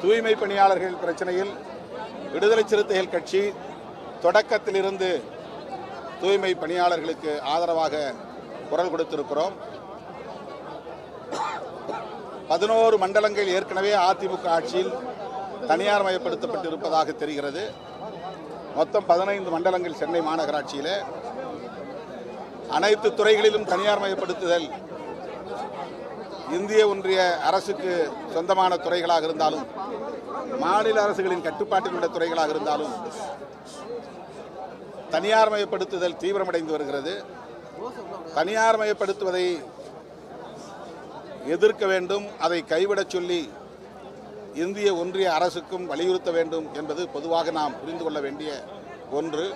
தூய்மை பணியாளர்கள் பிரச்சனையில் விடுதலை சிறுத்தைகள் கட்சி தொடக்கத்திலிருந்து தூய்மை பணியாளர்களுக்கு ஆதரவாக குரல் கொடுத்திருக்கிறோம். 11 மண்டலங்கள் ஏற்கனவே அதிமுக ஆட்சியில் தனியார் மயப்படுத்தப்பட்டு இருப்பதாக தெரிகிறது. மொத்தம் 15 மண்டலங்கள் சென்னை மாநகராட்சியில் அனைத்து துறைகளிலும் தனியார் மயப்படுத்துதல் இந்திய ஒன்றிய அரசுக்கு சொந்தமான துறைகளாக இருந்தாலும் மாநில அரசுகளின் கட்டுப்பாட்டில் உள்ள துறைகளாக இருந்தாலும் தனியார் மயப்படுத்துதல் தீவிரமடைந்து வருகிறது. தனியார் மயப்படுத்துவதை எதிர்க்க வேண்டும், அதை கைவிடச் சொல்லி இந்திய ஒன்றிய அரசுக்கும் வலியுறுத்த வேண்டும் என்பது பொதுவாக நாம் புரிந்து கொள்ள வேண்டிய ஒன்று.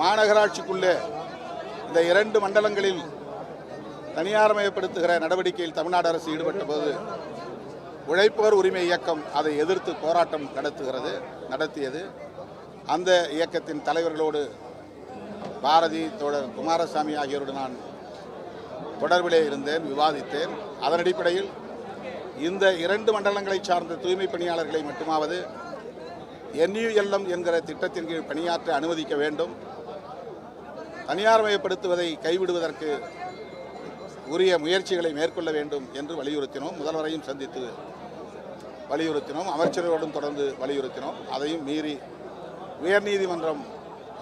மாநகராட்சிக்குள்ளே இந்த 2 மண்டலங்களில் தனியார் மயப்படுத்துகிற நடவடிக்கையில் தமிழ்நாடு அரசு ஈடுபட்ட போது உழைப்போர் உரிமை இயக்கம் அதை எதிர்த்து போராட்டம் நடத்தியது. அந்த இயக்கத்தின் தலைவர்களோடு பாரதி, தோழர் குமாரசாமி ஆகியோரோடு நான் தொடர்பிலே இருந்தேன், விவாதித்தேன். அதன் அடிப்படையில் இந்த 2 மண்டலங்களை சார்ந்த தூய்மை பணியாளர்களை மட்டுமாவது NULM என்கிற திட்டத்தின் கீழ் பணியாற்ற அனுமதிக்க வேண்டும், தனியார் மயப்படுத்துவதை கைவிடுவதற்கு உரிய முயற்சிகளை மேற்கொள்ள வேண்டும் என்று வலியுறுத்தினோம். முதல்வரையும் சந்தித்து வலியுறுத்தினோம், அமைச்சரோடும் தொடர்ந்து வலியுறுத்தினோம். அதையும் மீறி உயர்நீதிமன்றம்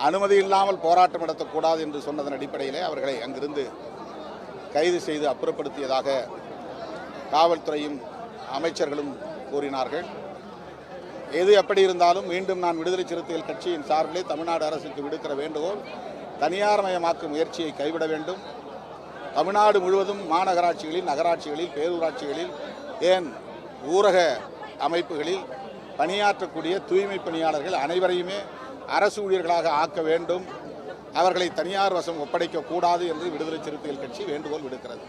அனுமதி இல்லாமல் போராட்டம் நடத்தக்கூடாது என்று சொன்னதன் அடிப்படையிலே அவர்களை அங்கிருந்து கைது செய்து அப்புறப்படுத்தியதாக காவல்துறையும் அமைச்சர்களும் கூறினார்கள். எது எப்படி இருந்தாலும் மீண்டும் நான் விடுதலை சிறுத்தைகள் கட்சியின் சார்பிலே தமிழ்நாடு அரசுக்கு விடுக்கிற வேண்டுகோள், தனியார் மயமாக்கும் முயற்சியை கைவிட வேண்டும். தமிழ்நாடு முழுவதும் மாநகராட்சிகளில், நகராட்சிகளில், பேரூராட்சிகளில், ஏன் ஊரக அமைப்புகளில் பணியாற்றக்கூடிய தூய்மை பணியாளர்கள் அனைவரையுமே அரசு ஊழியர்களாக ஆக்க வேண்டும், அவர்களை தனியார் வசம் ஒப்படைக்கக்கூடாது என்று விடுதலை சிறுத்தைகள் கட்சி வேண்டுகோள் விடுக்கிறது.